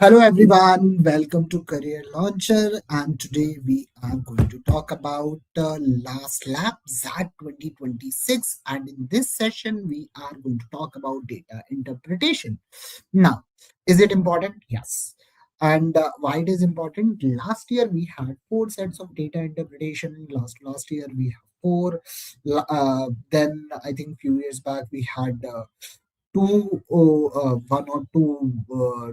Hello everyone, welcome to Career Launcher, and today we are going to talk about last lap XAT 2026, and in this session we are going to talk about data interpretation. Now, is it important? Yes. And why it is important? Last year we had four sets of data interpretation. Last year we have four. Then I think few years back we had one or two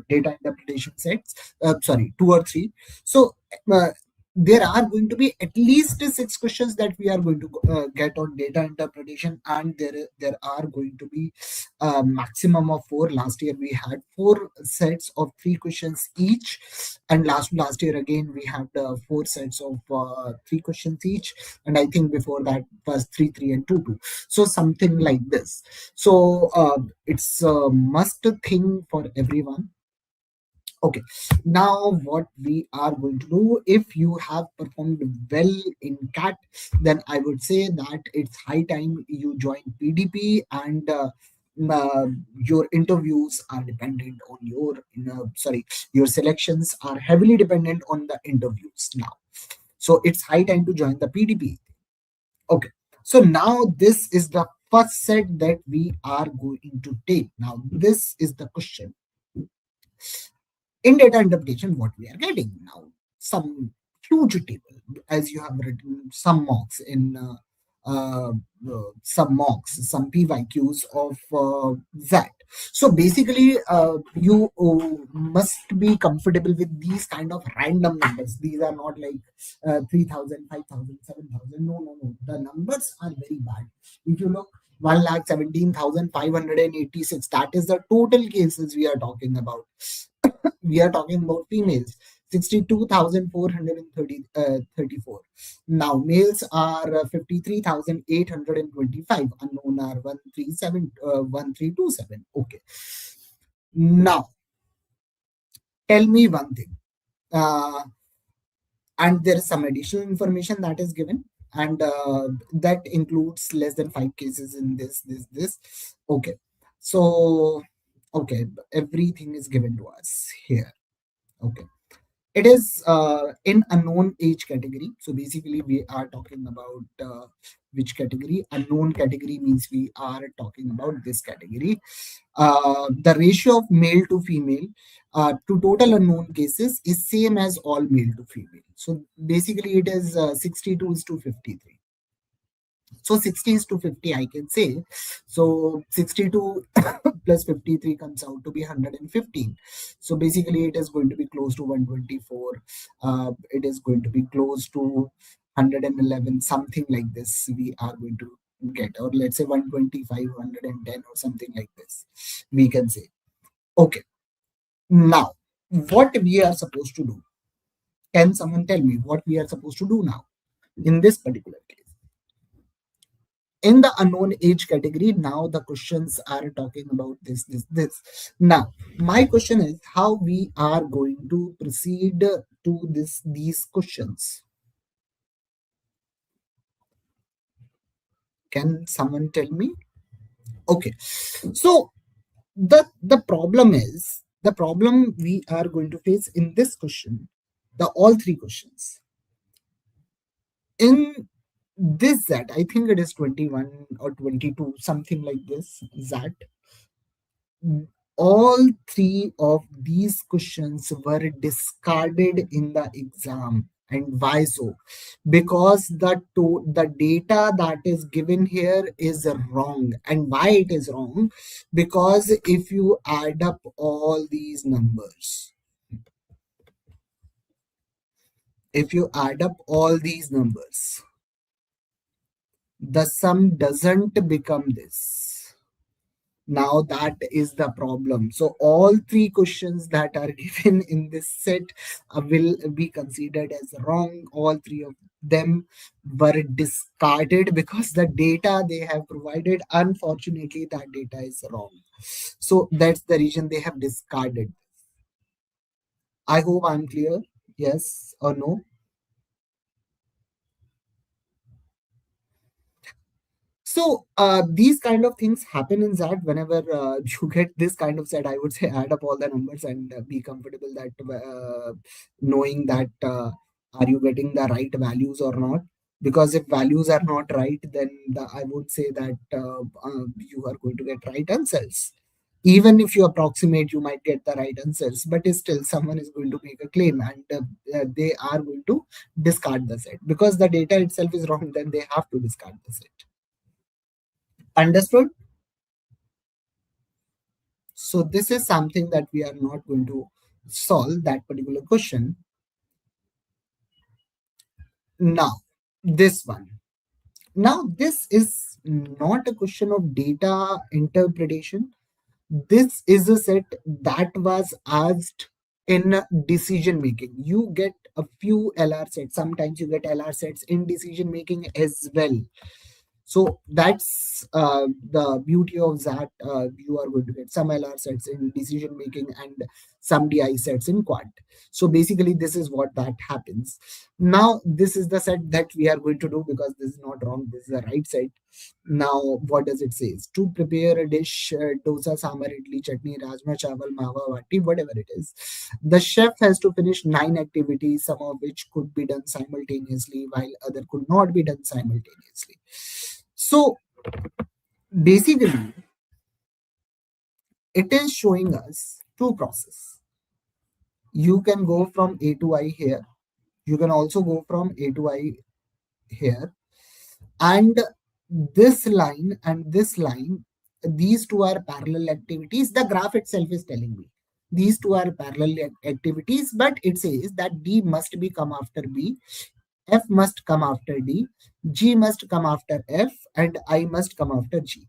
data interpretation sets. Sorry, two or three. So uh, there are going to be at least six questions that we are going to get on data interpretation, and there are going to be a maximum of four. Last year we had four sets of three questions each, and last year again we had four sets of three questions each, and I think before that was three, and two. So something like this. So it's a must thing for everyone. Okay, now what we are going to do, if you have performed well in CAT, then I would say that it's high time you join PDP, and your interviews are dependent on your selections are heavily dependent on the interviews now. So it's high time to join the PDP. Okay, so now this is the first set that we are going to take. Now, this is the question. In data interpretation, what we are getting now, some huge table, as you have written some mocks in some PYQs of that. So basically, you must be comfortable with these kind of random numbers. These are not like 3,000, 5,000, 7,000. No. The numbers are very bad. If you look, 1,17,586. That is the total cases we are talking about. We are talking about females, 62,434. Now males are 53,825. Unknown are 1327. Okay, now tell me one thing. And there is some additional information that is given, and that includes less than five cases in this. Okay, so okay, everything is given to us here. Okay, it is in unknown age category. So basically we are talking about which category. Unknown category means we are talking about this category. The ratio of male to female to total unknown cases is same as all male to female. So basically it is 62 is to 53. So 60 is to 50, I can say. So 62 plus 53 comes out to be 115. So basically, it is going to be close to 124. It is going to be close to 111, something like this. We are going to get, or let's say 125, 110, or something like this. We can say. Okay. Now, what we are supposed to do? Can someone tell me what we are supposed to do now in this particular case? In the unknown age category, now the questions are talking about this. Now my question is how we are going to proceed to these questions. Can someone tell me? Okay, so the problem is, the problem we are going to face in this question, the all three questions in this ZAT, I think it is 21 or 22, something like this ZAT. All three of these questions were discarded in the exam. And why so? Because the data that is given here is wrong. And why it is wrong? Because if you add up all these numbers, if you add up all these numbers, the sum doesn't become this. Now that is the problem. So all three questions that are given in this set will be considered as wrong. All three of them were discarded because the data they have provided, unfortunately, that data is wrong. So that's the reason they have discarded. I hope I'm clear. Yes or no? So these kind of things happen in XAT. Whenever you get this kind of set, I would say add up all the numbers and be comfortable that knowing that are you getting the right values or not. Because if values are not right, then I would say that you are going to get right answers. Even if you approximate, you might get the right answers, but still someone is going to make a claim, and they are going to discard the set because the data itself is wrong. Then they have to discard the set. Understood? So this is something that we are not going to solve that particular question. Now, this one. Now, this is not a question of data interpretation. This is a set that was asked in decision making. You get a few LR sets. Sometimes you get LR sets in decision making as well. So that's the beauty of that. You are going to get some LR sets in decision making and some DI sets in quant. So basically, this is what that happens. Now, this is the set that we are going to do because this is not wrong. This is the right set. Now, what does it say? To prepare a dish, dosa, sambar, idli, chutney, rajma, chawal, mawa, vati, whatever it is, the chef has to finish 9 activities, some of which could be done simultaneously, while other could not be done simultaneously. So basically, it is showing us two processes. You can go from A to I here. You can also go from A to I here. And this line and this line, these two are parallel activities. The graph itself is telling me these two are parallel activities, but it says that D must be come after B, F must come after D, G must come after F, and I must come after G.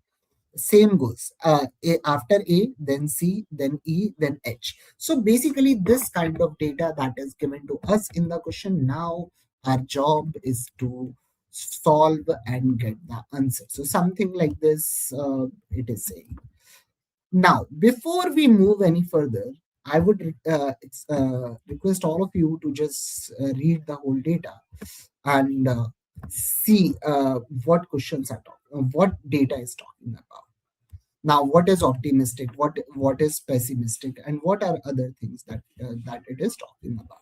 Same goes after A, then C, then E, then H. So basically, this kind of data that is given to us in the question. Now our job is to solve and get the answer. So something like this, it is saying. Now, before we move any further, I would request all of you to just read the whole data and see what questions are talking, what data is talking about. Now, what is optimistic? What is pessimistic? And what are other things that it is talking about?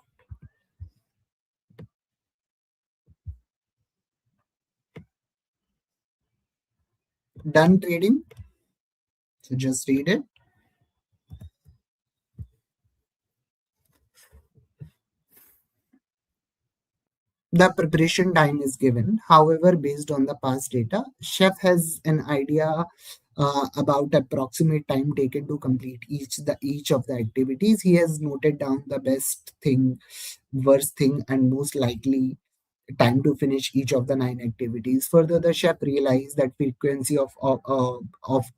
Done trading. So just read it. The preparation time is given. However, based on the past data, chef has an idea about approximate time taken to complete each of the activities. He has noted down the best thing, worst thing, and most likely time to finish each of the 9 activities. Further, the chef realized that frequency of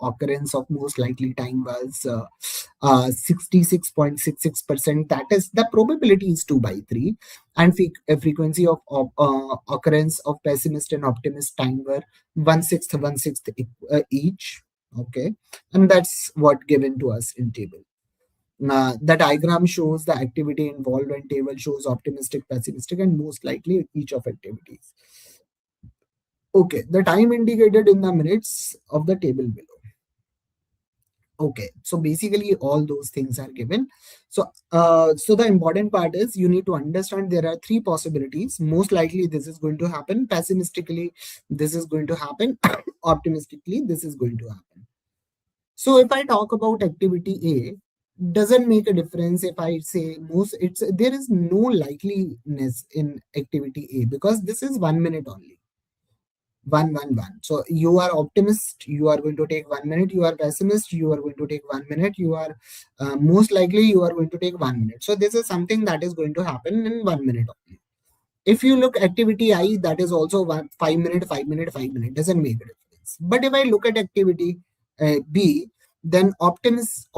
occurrence of most likely time was 66.66%. That is, the probability is 2 by 3, and frequency of occurrence of pessimist and optimist time were one sixth each. Okay, and that's what given to us in table. The diagram shows the activity involved, and table shows optimistic, pessimistic, and most likely each of activities. Okay, the time indicated in the minutes of the table below. Okay, so basically all those things are given. So the important part is you need to understand there are three possibilities. Most likely this is going to happen. Pessimistically, this is going to happen. Optimistically, this is going to happen. So if I talk about activity A, doesn't make a difference if I say most. It's there is no likeliness in activity A because this is 1 minute only. 1 1 1. So you are optimist, you are going to take 1 minute. You are pessimist, you are going to take 1 minute. You are most likely you are going to take 1 minute. So this is something that is going to happen in 1 minute only. If you look activity I, that is also 5 minute, 5 minute, 5 minute, doesn't make a difference. But if I look at activity B, then optimist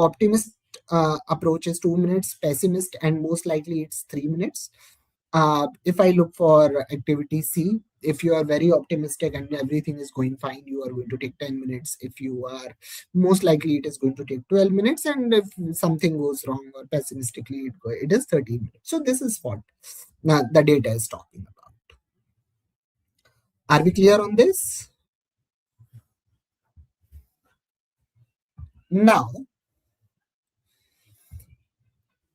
approach is 2 minutes, pessimist and most likely it's 3 minutes. If I look for activity C, if you are very optimistic and everything is going fine, you are going to take 10 minutes. If you are most likely, it is going to take 12 minutes. And if something goes wrong or pessimistically, it is 13 minutes. So this is what the data is talking about. Are we clear on this? Now,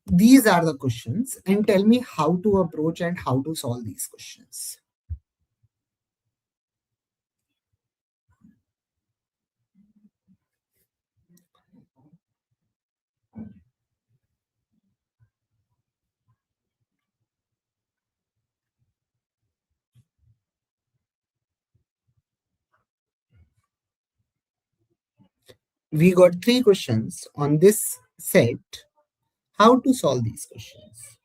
these are the questions, and tell me how to approach and how to solve these questions. We got three questions on this set. How to solve these questions?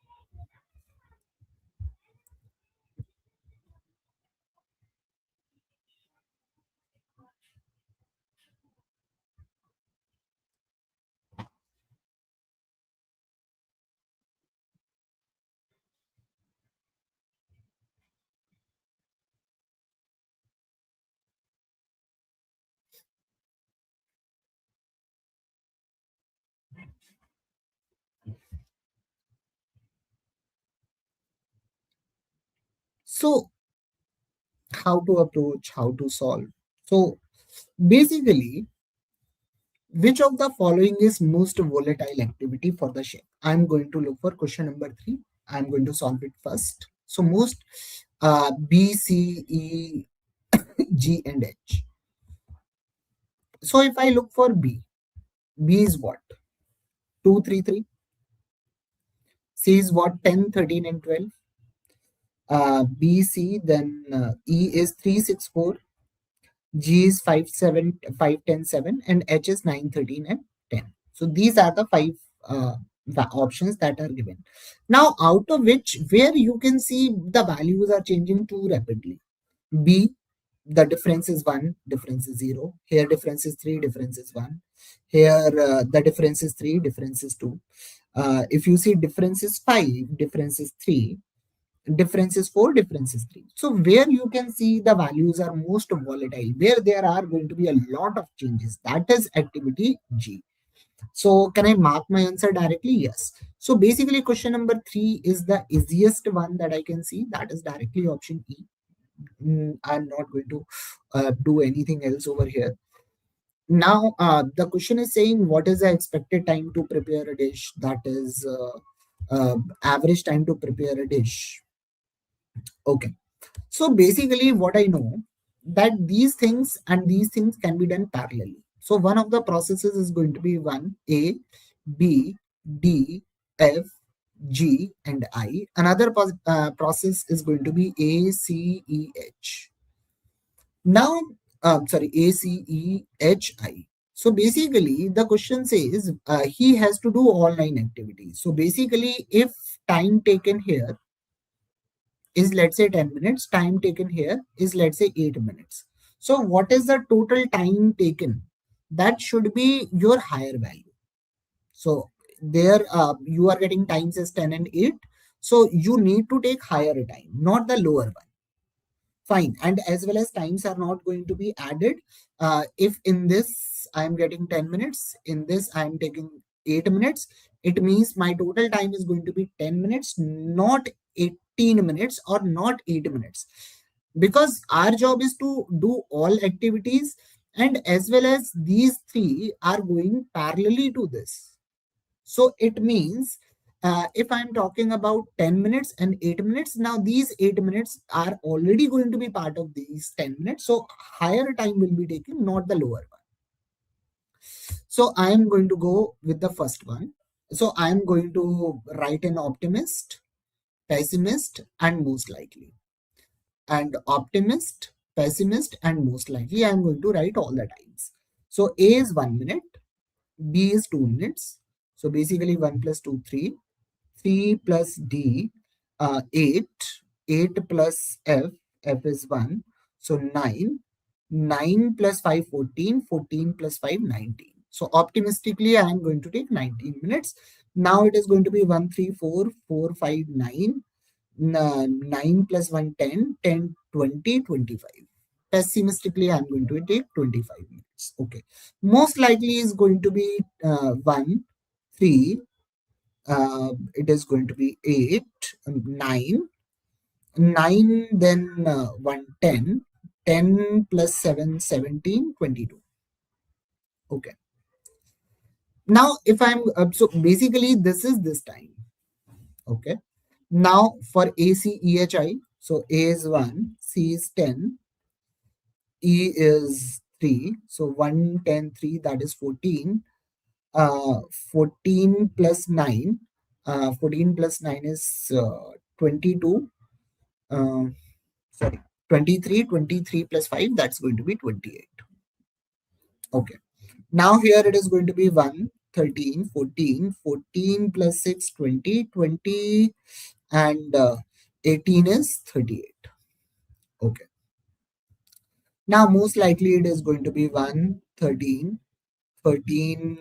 So, how to approach, how to solve? So, basically, which of the following is most volatile activity for the share? I'm going to look for question number three. I'm going to solve it first. So, most B, C, E, G, and H. So, if I look for B, B is what? 2, 3, 3. C is what? 10, 13, and 12. B, C, then E is 3, 6, 4. G is 5, 7, 5, 10, 7, and H is 9, 13, and 10. So these are the five options that are given. Now, out of which, where you can see the values are changing too rapidly. B, the difference is 1, difference is 0. Here, difference is 3, difference is 1. Here, the difference is 3, difference is 2. If you see difference is 5, difference is 3, difference is 4, difference is 3. So where you can see the values are most volatile, where there are going to be a lot of changes, that is activity G. So can I mark my answer directly? Yes. So basically question number 3 is the easiest one that I can see, that is directly option E. I'm not going to do anything else over here. Now the question is saying what is the expected time to prepare a dish, that is average time to prepare a dish. Okay. So basically, what I know that these things and these things can be done parallelly. So one of the processes is going to be one A, B, D, F, G, and I. Another process is going to be A, C, E, H. Now, sorry, A, C, E, H, I. So basically, the question says he has to do all 9 activities. So basically, if time taken here is let's say 10 minutes, time taken here is let's say 8 minutes. So what is the total time taken? That should be your higher value. So there you are getting times as 10 and 8. So you need to take higher time, not the lower one. Fine. And as well as times are not going to be added. If in this I'm getting 10 minutes, in this I'm taking 8 minutes, it means my total time is going to be 10 minutes, not 18 minutes or not 8 minutes. Because our job is to do all activities, and as well as these three are going parallelly to this. So it means if I'm talking about 10 minutes and 8 minutes, now these 8 minutes are already going to be part of these 10 minutes. So higher time will be taken, not the lower one. So I am going to go with the first one. So I am going to write an optimist, pessimist, and most likely. And optimist, pessimist, and most likely I am going to write all the times. So A is 1 minute, B is 2 minutes. So basically 1 plus 2, 3. 3 plus D, 8. 8 plus F, F is 1. So 9. 9 plus 5, 14. 14 plus 5, 19. So optimistically, I am going to take 19 minutes. Now it is going to be 1, 3, 4, 4, 5, 9. 9 plus 1, 10. 10, 20, 25. Pessimistically, I'm going to take 25 minutes. Okay. Most likely is going to be 1, 3, it is going to be 8, 9, 9, then 1, 10, 10 plus 7, 17, 22. Okay. Now, if I'm so basically this is this time. Okay. Now for ACEHI, so A is 1, C is 10, E is 3. So 1, 10, 3, that is 14. 14 plus 9. 14 plus 9 is 22. Uh, Sorry, 23. 23 plus 5, that's going to be 28. Okay. Now here it is going to be 1, 13, 14, 14 plus 6, 20, 20, and 18 is 38. Okay. Now most likely it is going to be 1, 13, 13,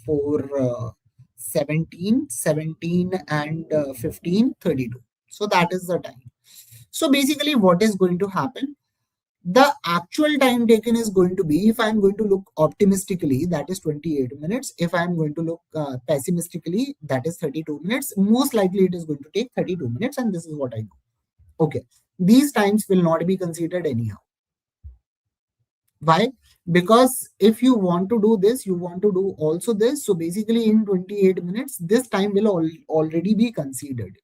4, 17, 17, and 15, 32. So that is the time. So basically what is going to happen? The actual time taken is going to be, if I'm going to look optimistically, that is 28 minutes. If I'm going to look pessimistically, that is 32 minutes. Most likely it is going to take 32 minutes, and this is what I do. Okay. These times will not be considered anyhow. Why? Because if you want to do this, you want to do also this. So basically in 28 minutes, this time will already be considered.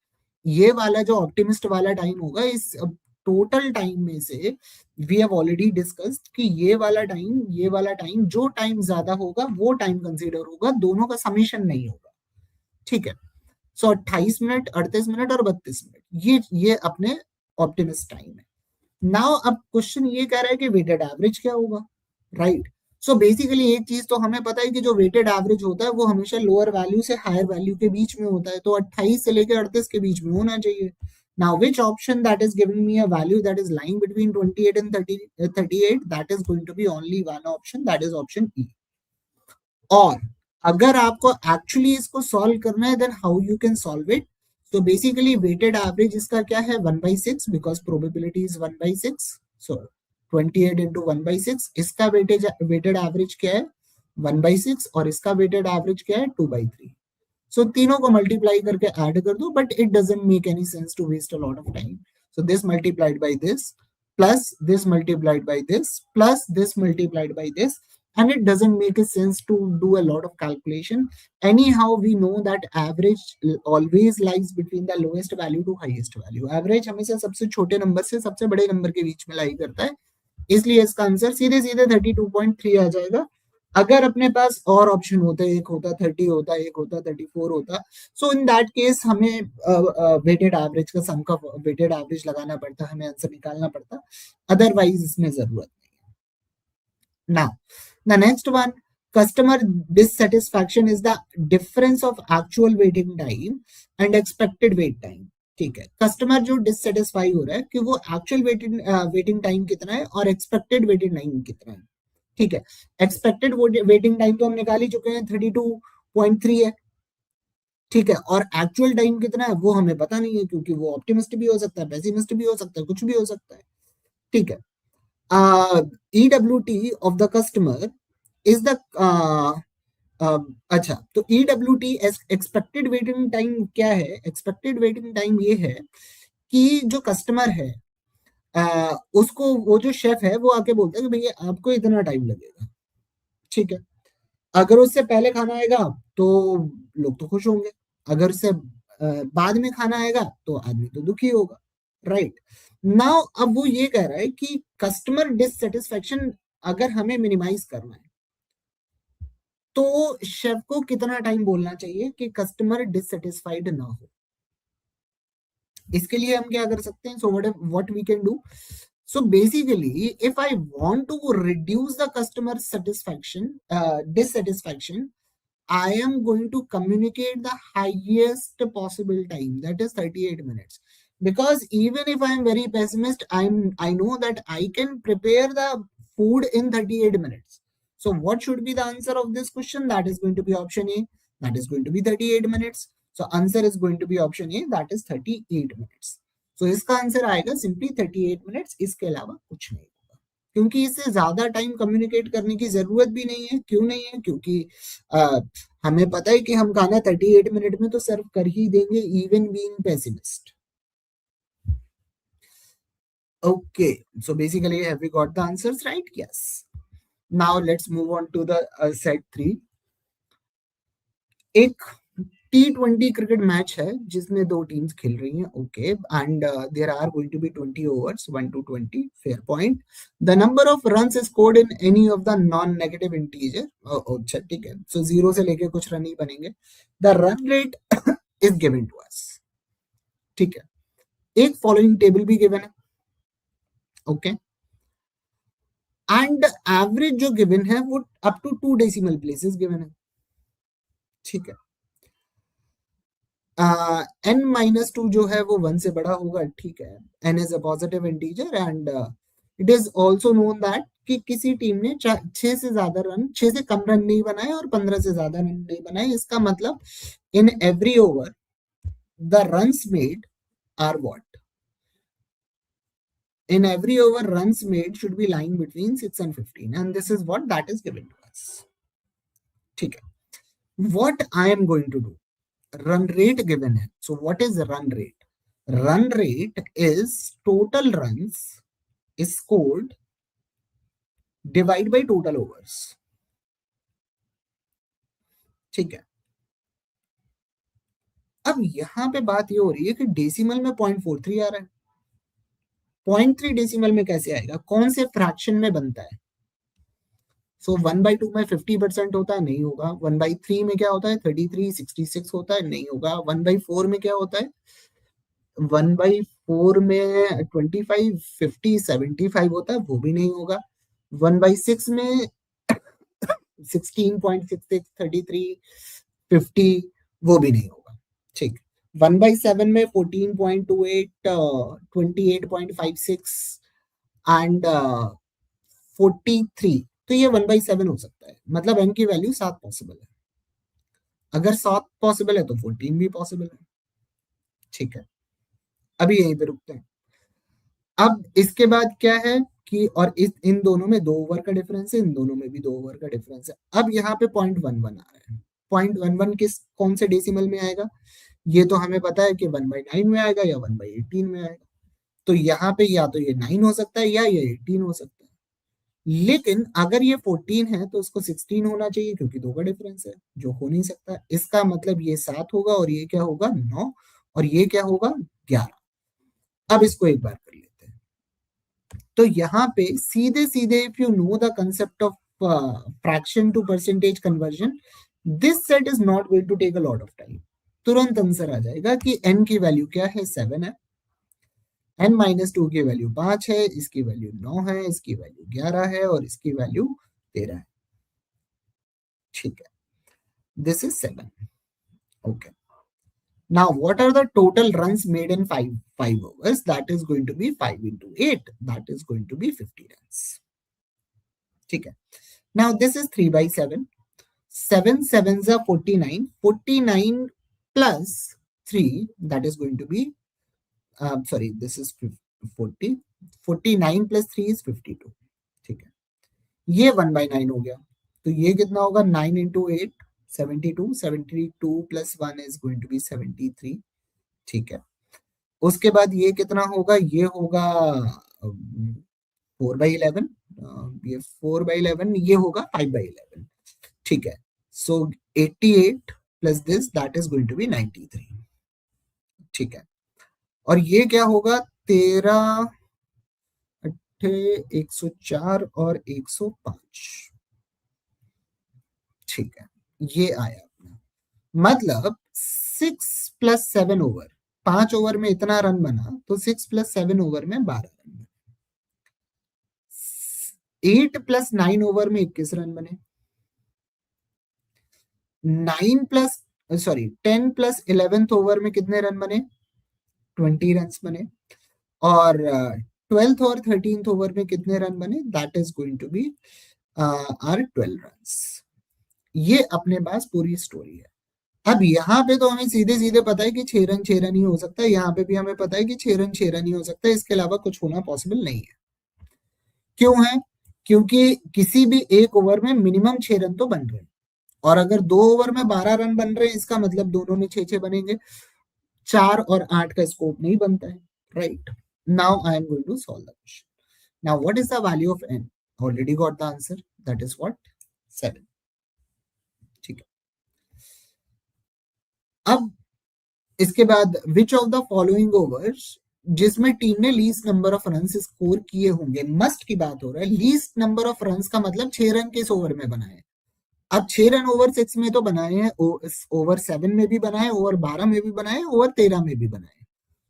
ये वाला जो optimist वाला time होगा, इस total time में से we have already discussed कि ये वाला टाइम जो टाइम ज्यादा होगा वो टाइम कंसीडर होगा, दोनों का समीशन नहीं होगा. ठीक है. सो 28 मिनट, 38 मिनट और 32 मिनट, ये अपने ऑप्टिमिस्ट टाइम है. नाउ अब क्वेश्चन ये कह रहा है कि वेटेड एवरेज क्या होगा, राइट? सो बेसिकली एक चीज तो हमें पता है कि जो वेटेड एवरेज होता है वो हमेशा लोअर वैल्यू से हायर वैल्यू के बीच में होता है, तो 28 से लेकर 38 के बीच में होना चाहिए. Now which option that is giving me a value that is lying between 28 and 38, that is going to be only one option, that is option E. और अगर आपको एक्चुअली इसको सॉल्व करना है, then how you can solve it? So basically weighted average इसका क्या है? 1/6, because probability is 1/6. So 28 into 1/6. इसका weighted average क्या है? 1/6. और इसका weighted average क्या है? 2/3. So तीनों को multiply करके add कर दो, but it doesn't make any sense to waste a lot of time. So this multiplied by this, plus this multiplied by this, plus this multiplied by this, and it doesn't make a sense to do a lot of calculation. Anyhow, we know that average always lies between the lowest value to highest value. Average हमेशा सबसे छोटे number से सबसे बड़े number के बीच में लाई करता है, इसलिए इसका आंसर सीधे सीधे 32.3 आ जाएगा. अगर अपने पास और ऑप्शन होते, एक होता 30 होता, एक होता 34 होता, सो इन दैट केस हमें वेटेड एवरेज का सम का वेटेड एवरेज लगाना पड़ता, हमें आंसर निकालना पड़ता, अदरवाइज इसमें जरूरत नहीं. Now, the next one, customer dissatisfaction is the difference of actual waiting time and expected wait time. ठीक है. कस्टमर जो डिससेटिस्फाई हो रहा है कि वो एक्चुअल वेटिंग टाइम कितना है और एक्सपेक्टेड वेटिंग टाइम कितना है. ठीक है. एक्सपेक्टेड वेटिंग टाइम तो हम निकाल ही चुके हैं, 32.3 है. ठीक है. और एक्चुअल टाइम कितना है वो हमें पता नहीं है, क्योंकि वो ऑप्टिमिस्ट भी हो सकता है, पेसिमिस्ट भी हो सकता है, कुछ भी हो सकता है. ठीक है. EWT of the customer is the अच्छा, तो EWT एक्सपेक्टेड वेटिंग टाइम क्या है? एक्सपेक्टेड वेटिंग टाइम ये है कि जो कस्टमर है उसको वो जो शेफ है वो आके बोलता है कि भैया आपको इतना टाइम लगेगा. ठीक है. अगर उससे पहले खाना आएगा तो लोग तो खुश होंगे, अगर उससे बाद में खाना आएगा तो आदमी तो दुखी होगा, राइट? नाउ अब वो ये कह रहा है कि कस्टमर डिससेटिस्फेक्शन अगर हमें मिनिमाइज करना है तो शेफ को कितना टाइम बोलना चाहिए कि कस्टमर डिससेटिस्फाइड ना हो. इसके लिए हम क्या कर सकते हैं? So what we can do? So basically, if I want to reduce the customer dissatisfaction, I am going to communicate the highest possible time, that is 38 minutes. Because even if I am very pessimist, I know that I can prepare the food in 38 minutes. So what should be the answer of this question? That is going to be option A. That is going to be 38 minutes. So answer is going to be option A, that is 38 minutes. So इसका answer आएगा simply 38 minutes, इसके अलावा कुछ नहीं होगा, क्योंकि इससे ज्यादा टाइम कम्युनिकेट करने की जरूरत भी नहीं है. क्यों नहीं है? क्योंकि हमें पता है कि हम खाना 38 मिनट में तो सर्व कर ही देंगे, even being pessimist. Okay, so basically have we got the answers right? Yes. Now let's move on to the set 3. एक T20 क्रिकेट मैच है जिसमें दो टीम्स खेल रही हैं, okay, and there are going to be 20 overs, 1 to 20, fair point. The number of runs scored in any of the non negative integer, अच्छा ठीक है, सो जीरो से लेके कुछ रन ही बनेंगे। The run rate is given to us, ठीक है। एक फॉलोइंग टेबल भी गिवन है, ओके, एंड एवरेज जो गिवन है वो up to 2 decimal places given है, ठीक है। n-2 जो है वो 1 से बड़ा होगा, ठीक है। n is a positive integer and it is also known that कि किसी टीम ने 6 से ज्यादा रन, 6 से कम रन नहीं बनाए और 15 से ज्यादा रन नहीं बनाए। इसका मतलब in every over the runs made are what, in every over runs made should be lying between 6 and 15, and this is what that is given to us, ठीक है। what I am going to do, run rate given है, so what is run rate? Run rate is total runs scored divide by total overs, ठीक है। अब यहां पे बात ये हो रही है कि डेसिमल में 0.43 आ रहा है, 0.3 डेसिमल में कैसे आएगा, कौन से फ्रैक्शन में बनता है? सो 1/2 में 50% होता है, नहीं होगा। 1/3 में क्या होता है, 33, 66 होता है, नहीं होगा। 1/4 में क्या होता है, 1/4 में 25, 50, 75 होता है, वो भी नहीं होगा। 1/6 में 16.66, 33, 50, वो भी नहीं होगा, ठीक। 1/7 में 14.28, 28.56 एंड 43, तो ये 1/7 हो सकता है, मतलब n की वैल्यू 7 पॉसिबल है। अगर 7 पॉसिबल है तो 14 भी पॉसिबल है, ठीक है। अभी यहीं पे रुकते हैं। अब इसके बाद क्या है कि, और इन दोनों में 2 ओवर का डिफरेंस है, इन दोनों में भी 2 ओवर का डिफरेंस है। अब यहाँ पे 0.11 आ रहा है। 0.11 किस कौन से डेसिमल में आएगा, ये तो हमें पता है कि 1/9 में आएगा या 1/18 में आएगा। तो यहाँ पे या तो ये 9 हो सकता है या ये 18 हो सकता है। लेकिन अगर ये 14 है तो उसको 16 होना चाहिए, क्योंकि 2 का डिफरेंस है, जो हो नहीं सकता। इसका मतलब ये 7 होगा और ये क्या होगा, 9, और ये क्या होगा, 11। अब इसको एक बार कर लेते हैं। तो यहाँ पे सीधे सीधे if you know the concept of fraction to percentage conversion, this set is not going to take a lot of time. तुरंत आंसर आ जाएगा कि n की वैल्यू क्या है, 7 है। n-2 की वैल्यू 5 है, इसकी वैल्यू 9 है, इसकी वैल्यू 11 है और इसकी वैल्यू 13 है, ठीक है। This is 7, okay. Now, what are the total runs made in five overs? That is going to be 5 into 8. That is going to be 50 runs. ठीक है. Now, this is 3/7. 7 sevens are 49. 49 plus 3, that is going to be, sorry, this is 40. 49 plus 3 is 52. ठीक है. ये 1/9 हो गया. तो ये कितना होगा, 9 into 8, 72. 72 plus 1 is going to be 73. ठीक है. उसके बाद ये कितना होगा, ये होगा 4/11, ये 4/11, ये होगा 5/11, ठीक है। So 88 plus this, that is going to be 93, ठीक है। और ये क्या होगा, 13, 104 और 105, ठीक है। ये आया अपना, मतलब 6+7 ओवर, 5 ओवर में इतना रन बना, तो 6+7 ओवर में 12 रन बने। 8+9 ओवर में 21 रन बने। 10+11 ओवर में कितने रन बने, 20 रन बने। और 12th और 13th ओवर में कितने रन बने, that is going to be are 12 run. ये अपने पास पूरी स्टोरी है। अब यहाँ पे तो हमें सीधे सीधे पता है कि 6 रन ही हो सकता है, यहाँ पे भी हमें पता है कि 6 रन ही हो सकता है, इसके अलावा कुछ होना पॉसिबल नहीं है। क्यों है, क्योंकि किसी भी एक ओवर में मिनिमम 6 रन तो बन रहे हैं, और अगर 2 ओवर में 12 रन बन रहे हैं, इसका मतलब दोनों में 6-6 बनेंगे। 4 और 8 का स्कोप नहीं बनता है, right. Now I am going to solve the question. Now what is the value of n? Already got the answer, that is what, 7, ठीक है। अब इसके बाद which of the following overs जिसमें टीम ने least number of run score किए होंगे, must की बात हो रहा है। लीस्ट नंबर ऑफ रन का मतलब 6 रन किस ओवर में बनाए। अब 6 रन ओवर 6 में तो बनाए हैं, ओवर 7 में भी बनाए, ओवर 12 में भी बनाए, ओवर 13 में भी बनाए।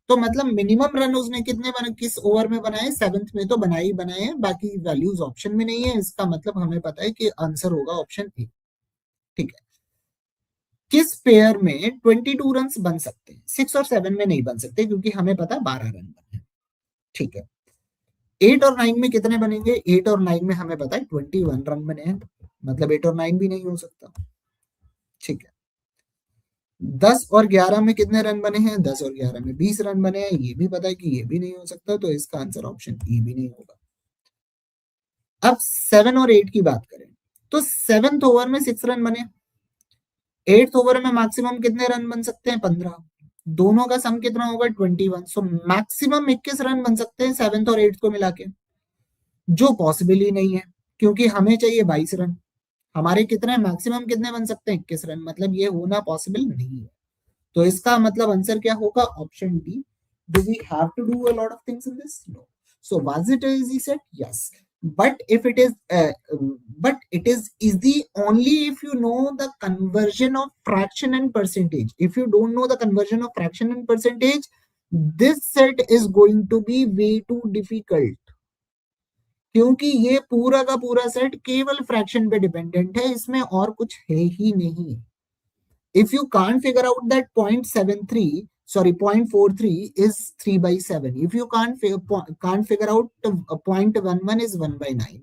तो मतलब मिनिमम रन उसने कितने बना, किस ओवर में बनाए, 7th में तो बनाए ही बनाए हैं, बाकी वैल्यूज ऑप्शन में नहीं है। इसका मतलब हमें पता है कि आंसर होगा ऑप्शन ए। ठीक है। किस पेयर में 22 रन बन सकते हैं, 6 और 7 में नहीं बन सकते क्योंकि हमें पता है 12 रन बने। ठीक है। 8 और 9 में कितने बनेंगे, 8 और 9 में हमें पता है 21 रन बने हैं, मतलब 8 और 9 भी नहीं हो सकता। ठीक है। 10 और 11 में कितने रन बने हैं, 10 और 11 में 20 रन बने हैं, ये भी पता है कि ये भी नहीं हो सकता, तो इसका आंसर ऑप्शन ई भी नहीं होगा। अब 7 और 8 की बात करें तो 7th ओवर में 6 रन बने, 8th ओवर में मैक्सिमम कितने रन बन सकते हैं, 15। दोनों का सम कितना होगा, 21। सो मैक्सिमम 21 रन बन सकते हैं 7th और 8th को मिला के, जो पॉसिबल ही नहीं है क्योंकि हमें चाहिए 22 रन। हमारे कितने मैक्सिमम कितने बन सकते हैं, 21 रन, मतलब ये होना पॉसिबल नहीं है। तो इसका मतलब आंसर क्या होगा, option D. Do we have to do a lot of things in this, no. So was it easy set, yes, but if it is but it is easy only if you know the conversion of fraction and percentage. If you don't know the conversion of fraction and percentage, this set is going to be way too difficult, क्योंकि ये पूरा का पूरा set केवल fraction पे dependent है, इसमें और कुछ है ही नहीं। If you can't figure out that 0.73, sorry, 0.43 is 3 by 7. If you can't figure out 0.11 is 1 by 9.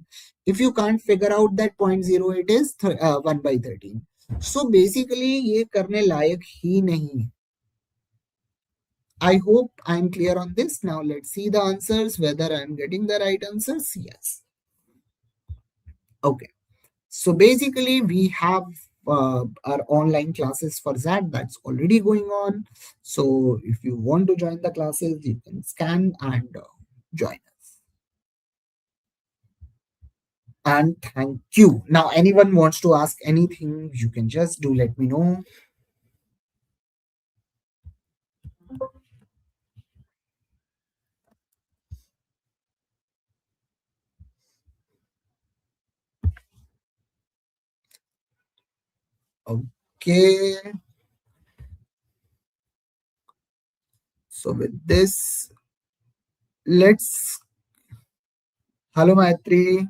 If you can't figure out that 0.08 is 1 by 13. So basically ये करने लायक ही नहीं। I hope I'm clear on this. Now let's see the answers, whether I'm getting the right answers. Yes. Okay. So basically, we have our online classes for that. That's already going on. So if you want to join the classes, you can scan and join us. And thank you. Now, anyone wants to ask anything, you can just do let me know. Okay. So with this, let's. Hello, Maitri.